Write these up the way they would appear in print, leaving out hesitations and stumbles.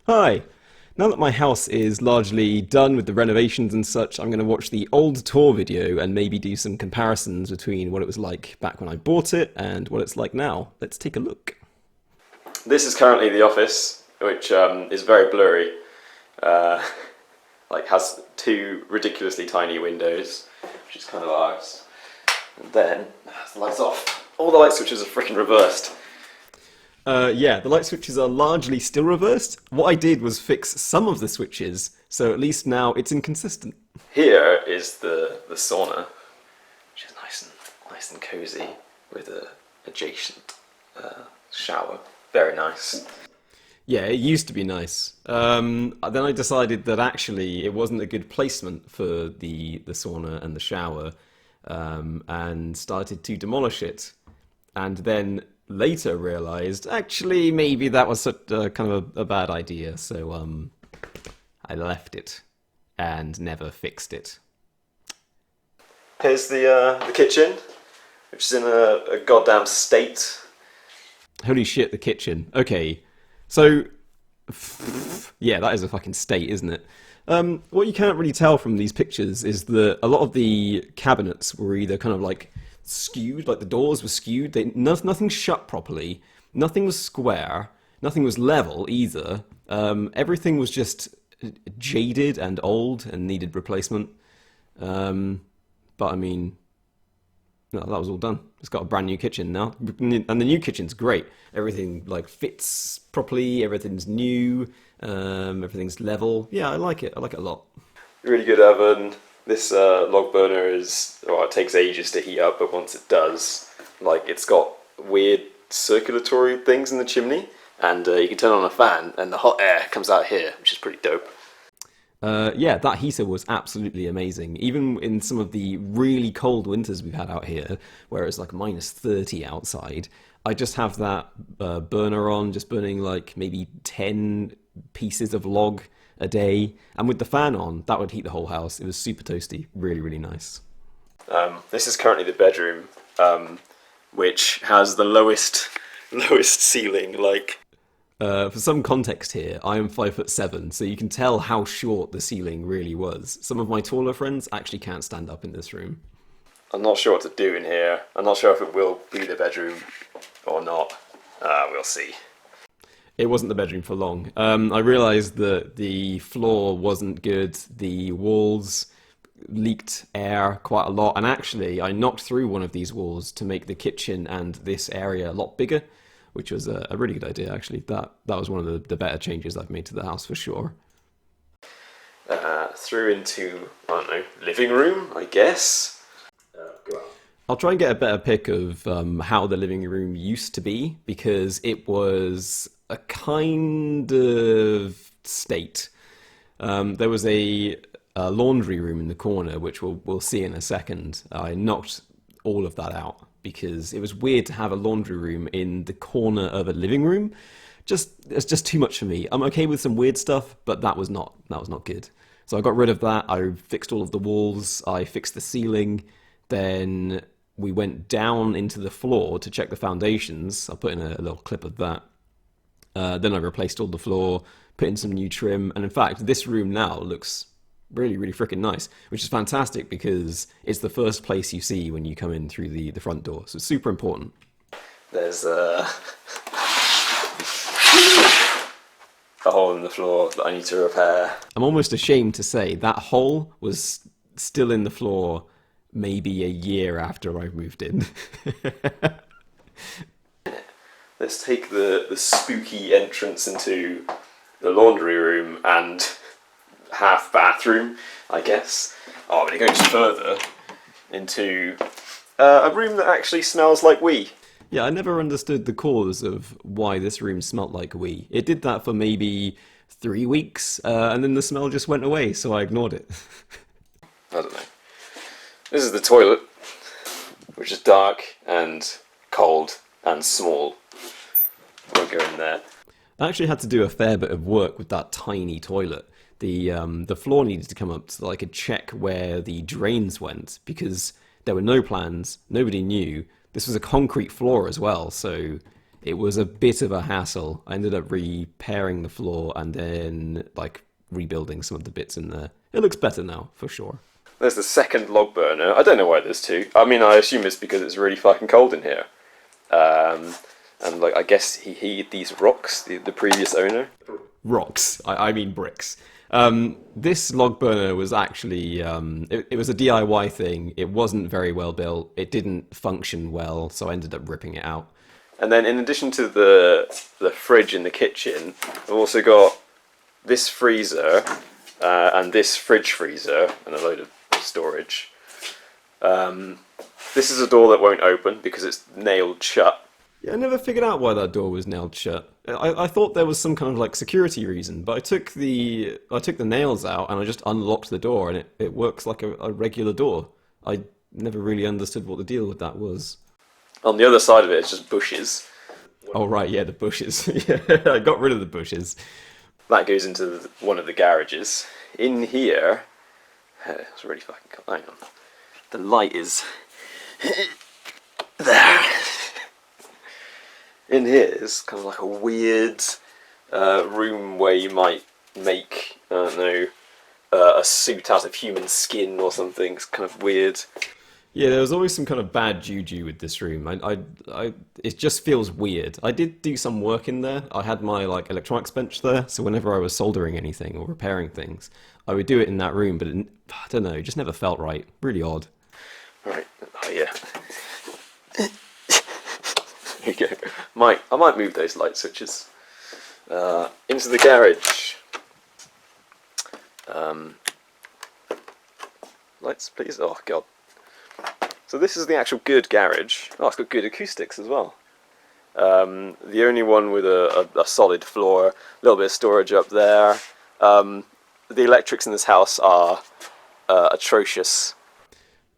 Hi! Now that my house is largely done with the renovations and such, I'm going to watch the old tour video and maybe do some comparisons between what it was like back when I bought it and what it's like now. Let's take a look. This is currently the office, which is very blurry. Has two ridiculously tiny windows, which is kind of ours. And then, the lights off. All the light switches are freaking reversed. Yeah, the light switches are largely still reversed. What I did was fix some of the switches, so at least now it's inconsistent. Here is the sauna, which is nice and cozy, with a adjacent shower. Very nice. Yeah, it used to be nice. Then I decided that actually it wasn't a good placement for the sauna and the shower, and started to demolish it. And then later realized, actually, maybe that was kind of a bad idea, so I left it and never fixed it. Here's the kitchen, which is in a goddamn state. Holy shit, the kitchen. Okay, so yeah, that is a fucking state, isn't it? What you can't really tell from these pictures is that a lot of the cabinets were either kind of like skewed, like the doors were skewed. Nothing shut properly. Nothing was square. Nothing was level either. Everything was just jaded and old and needed replacement. But I mean, no, that was all done. It's got a brand new kitchen now, and the new kitchen's great. Everything like fits properly. Everything's new. Everything's level. Yeah, I like it. I like it a lot. Really good oven. This log burner it takes ages to heat up, but once it does, it's got weird circulatory things in the chimney, and you can turn on a fan, and the hot air comes out here, which is pretty dope. Yeah, that heater was absolutely amazing. Even in some of the really cold winters we've had out here, where it's like -30 outside, I just have that burner on, just burning maybe 10 pieces of log a day, and with the fan on, that would heat the whole house. It was super toasty, really, really nice. This is currently the bedroom, which has the lowest ceiling. For some context here, I am 5'7", so you can tell how short the ceiling really was. Some of my taller friends actually can't stand up in this room. I'm not sure what to do in here. I'm not sure if it will be the bedroom or not. We'll see. It wasn't the bedroom for long. I realised that the floor wasn't good, the walls leaked air quite a lot, and actually I knocked through one of these walls to make the kitchen and this area a lot bigger, which was a really good idea actually. That was one of the better changes I've made to the house for sure. Through into, I don't know, living room, I guess. Go on. I'll try and get a better pic of how the living room used to be, because it was a kind of state. There was a laundry room in the corner, which we'll see in a second. I knocked all of that out because it was weird to have a laundry room in the corner of a living room. It's just too much for me. I'm okay with some weird stuff, but that was not good. So I got rid of that. I fixed all of the walls. I fixed the ceiling. Then we went down into the floor to check the foundations. I'll put in a little clip of that. Then I replaced all the floor, put in some new trim, and in fact, this room now looks really, really freaking nice, which is fantastic because it's the first place you see when you come in through the front door, so it's super important. There's a hole in the floor that I need to repair. I'm almost ashamed to say that hole was still in the floor maybe a year after I moved in. Let's take the spooky entrance into the laundry room and half bathroom, I guess. Oh, but it goes further into a room that actually smells like wee. Yeah, I never understood the cause of why this room smelled like wee. It did that for maybe 3 weeks, and then the smell just went away, so I ignored it. I don't know. This is the toilet, which is dark and cold and small. Won't go in there. I actually had to do a fair bit of work with that tiny toilet. The floor needed to come up so that I could check where the drains went, because there were no plans, nobody knew. This was a concrete floor as well, so it was a bit of a hassle. I ended up repairing the floor and then like rebuilding some of the bits in there. It looks better now, for sure. There's the second log burner. I don't know why there's two. I mean, I assume it's because it's really fucking cold in here. And like, I guess he heated these rocks, the previous owner. Rocks. I mean bricks. This log burner was actually, it was a DIY thing. It wasn't very well built. It didn't function well, so I ended up ripping it out. And then in addition to the fridge in the kitchen, I've also got this freezer and this fridge freezer and a load of storage. This is a door that won't open because it's nailed shut. Yeah, I never figured out why that door was nailed shut. I thought there was some kind of like security reason, but I took the nails out and I just unlocked the door and it works like a regular door. I never really understood what the deal with that was. On the other side of it, it's just bushes. Oh right, yeah, the bushes. Yeah, I got rid of the bushes. That goes into one of the garages. In here, it's really fucking cold. Hang on, the light is there. In here is kind of like a weird room where you might make, I don't know, a suit out of human skin or something. It's kind of weird. Yeah, there was always some kind of bad juju with this room. It just feels weird. I did do some work in there. I had my like electronics bench there, so whenever I was soldering anything or repairing things, I would do it in that room. But I don't know, it just never felt right. Really odd. Right. Oh yeah. There you go. I might move those light switches into the garage. Lights, please. Oh god. So this is the actual good garage. Oh, it's got good acoustics as well. The only one with a solid floor, a little bit of storage up there. The electrics in this house are atrocious.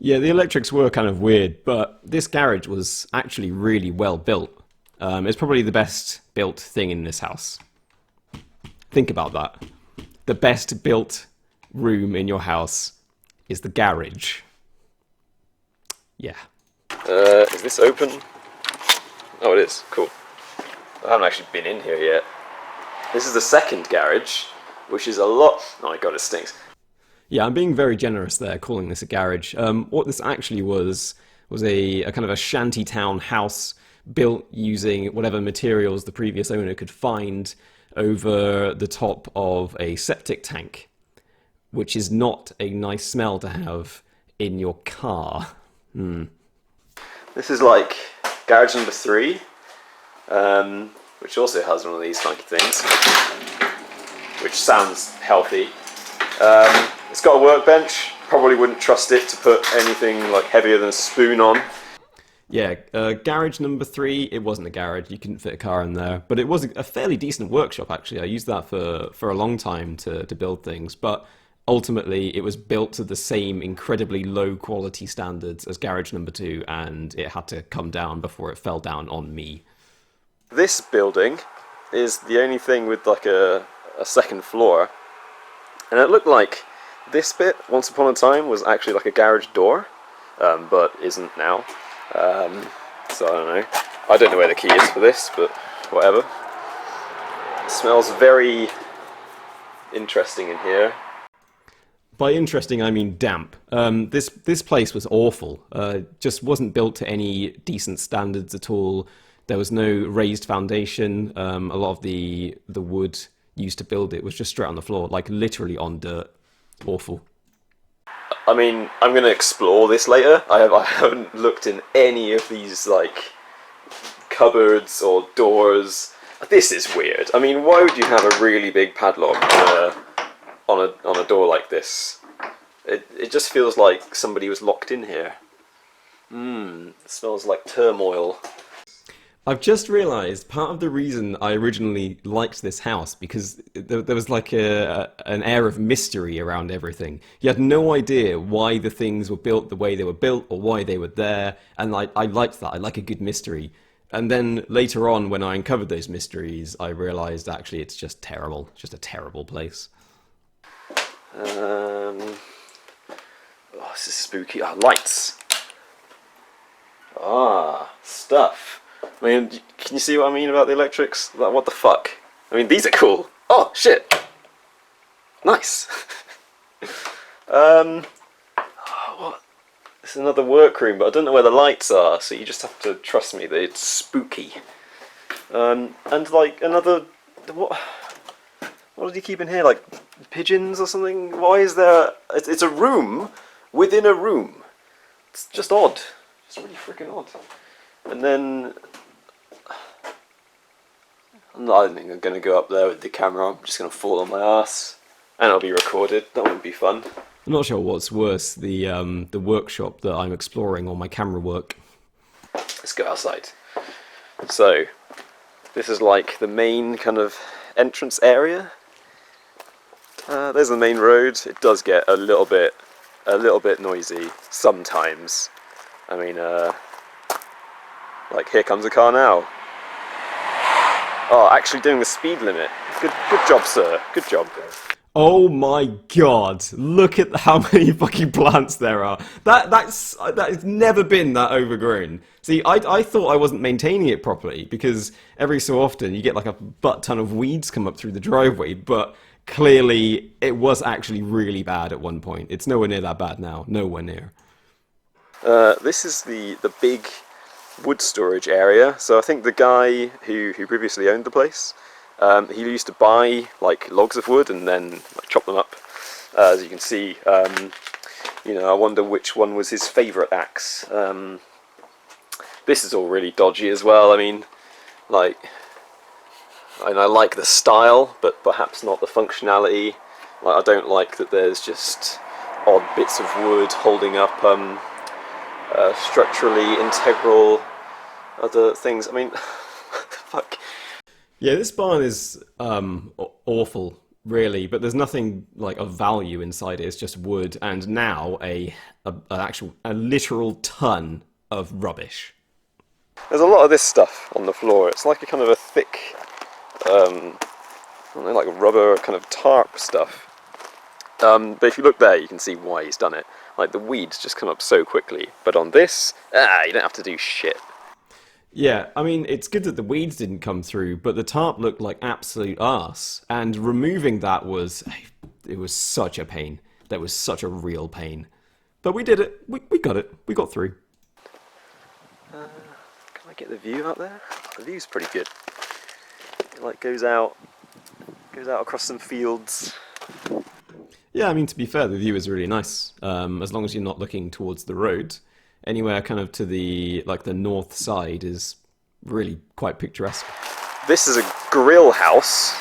Yeah, the electrics were kind of weird, but this garage was actually really well built. It's probably the best built thing in this house. Think about that. The best built room in your house is the garage. Yeah. Is this open? Oh, it is. Cool. I haven't actually been in here yet. This is the second garage, which is a lot... Oh my god, it stinks. Yeah, I'm being very generous there, calling this a garage. What this actually was a kind of a shantytown house built using whatever materials the previous owner could find over the top of a septic tank, which is not a nice smell to have in your car. This is like garage number 3, which also has one of these funky things, which sounds healthy. It's got a workbench. Probably wouldn't trust it to put anything like heavier than a spoon on. Yeah, garage number 3, it wasn't a garage, you couldn't fit a car in there, but it was a fairly decent workshop actually. I used that for a long time to build things, but ultimately it was built to the same incredibly low quality standards as garage number 2, and it had to come down before it fell down on me. This building is the only thing with like a second floor, and it looked like this bit once upon a time was actually like a garage door, but isn't now. So I don't know where the key is for this, but whatever. It smells very interesting in here. By interesting, I mean damp. This place was awful. Just wasn't built to any decent standards at all. There was no raised foundation. A lot of the wood used to build it was just straight on the floor, like literally on dirt. Awful. I mean, I'm going to explore this later. I haven't looked in any of these like cupboards or doors. This is weird. I mean, why would you have a really big padlock on a door like this? It just feels like somebody was locked in here. It smells like turmoil. I've just realised part of the reason I originally liked this house, because there was like an air of mystery around everything. You had no idea why the things were built the way they were built or why they were there, and I liked that. I like a good mystery. And then later on, when I uncovered those mysteries, I realised actually it's just terrible. It's just a terrible place. Oh, this is spooky. Ah, lights. Ah, stuff. I mean, can you see what I mean about the electrics? Like, what the fuck? I mean, these are cool. Oh, shit! Nice! What? It's another workroom, but I don't know where the lights are, so you just have to trust me that it's spooky. And like another... What did you keep in here? Like pigeons or something? Why is there... It's a room within a room. It's just odd. It's really freaking odd. And then... I don't think I'm going to go up there with the camera. I'm just going to fall on my ass. And it'll be recorded. That wouldn't be fun. I'm not sure what's worse, the workshop that I'm exploring or my camera work. Let's go outside. So, this is like the main kind of entrance area. There's the main road. It does get a little bit noisy sometimes. I mean, like here comes a car now. Oh, actually doing the speed limit. Good job, sir. Good job. Oh my god, look at how many fucking plants there are. That has never been that overgrown. See, I thought I wasn't maintaining it properly, because every so often you get like a butt ton of weeds come up through the driveway, but clearly it was actually really bad at one point. It's nowhere near that bad now, nowhere near. This is the big wood storage area. So I think the guy who previously owned the place, he used to buy like logs of wood and then like, chop them up. As you can see, you know, I wonder which one was his favourite axe. This is all really dodgy as well. I mean, like, and I like the style, but perhaps not the functionality. Like, I don't like that there's just odd bits of wood holding up structurally integral other things. I mean, what the fuck? Yeah, this barn is awful, really, but there's nothing like of value inside it. It's just wood, and now a literal ton of rubbish. There's a lot of this stuff on the floor. It's like a kind of a thick, I don't know, like a rubber kind of tarp stuff. But if you look there, you can see why he's done it. Like, the weeds just come up so quickly. But on this, you don't have to do shit. Yeah, I mean, it's good that the weeds didn't come through, but the tarp looked like absolute arse. And removing that it was such a pain. That was such a real pain. But we did it. We got it. We got through. Can I get the view out there? The view's pretty good. It like goes out across some fields. Yeah, I mean, to be fair, the view is really nice, as long as you're not looking towards the road. Anywhere kind of to the north side is really quite picturesque. This is a grill house,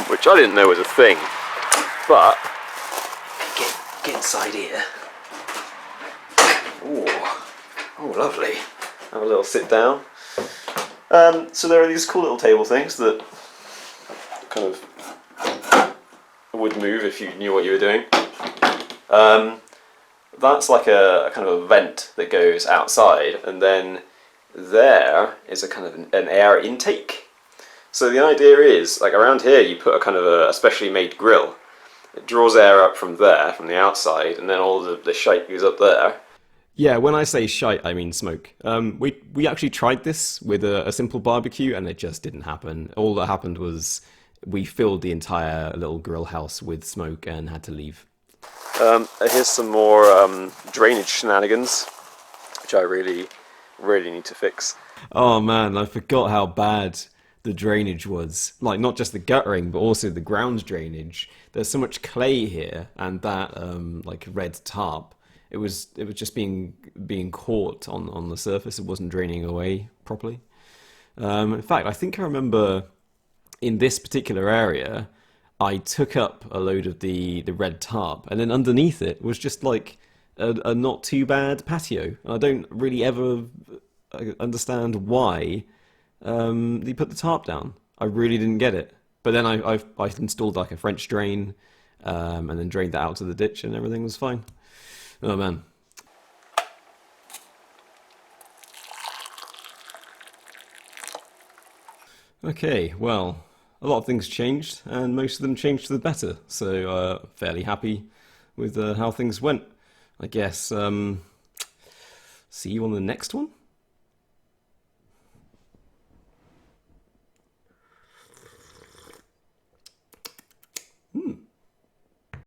which I didn't know was a thing, but get inside here. Oh, lovely. Have a little sit down. So there are these cool little table things that kind of would move if you knew what you were doing. That's like a kind of a vent that goes outside, and then there is a kind of an air intake. So the idea is, like around here you put a kind of a specially made grill. It draws air up from there, from the outside, and then all the shite goes up there. Yeah, when I say shite, I mean smoke. We actually tried this with a simple barbecue, and it just didn't happen. All that happened was we filled the entire little grill house with smoke and had to leave. Here's some more drainage shenanigans, which I really need to fix. Oh man, I forgot how bad the drainage was. Like, not just the guttering, but also the ground drainage. There's so much clay here, and that like red tarp. It was just being caught on the surface. It wasn't draining away properly. In fact, I think I remember in this particular area, I took up a load of the red tarp, and then underneath it was just like a not too bad patio. And I don't really ever understand why they put the tarp down. I really didn't get it. But then I installed like a French drain, and then drained that out to the ditch, and everything was fine. Oh man. Okay, well, a lot of things changed, and most of them changed for the better, so fairly happy with how things went. I guess, see you on the next one?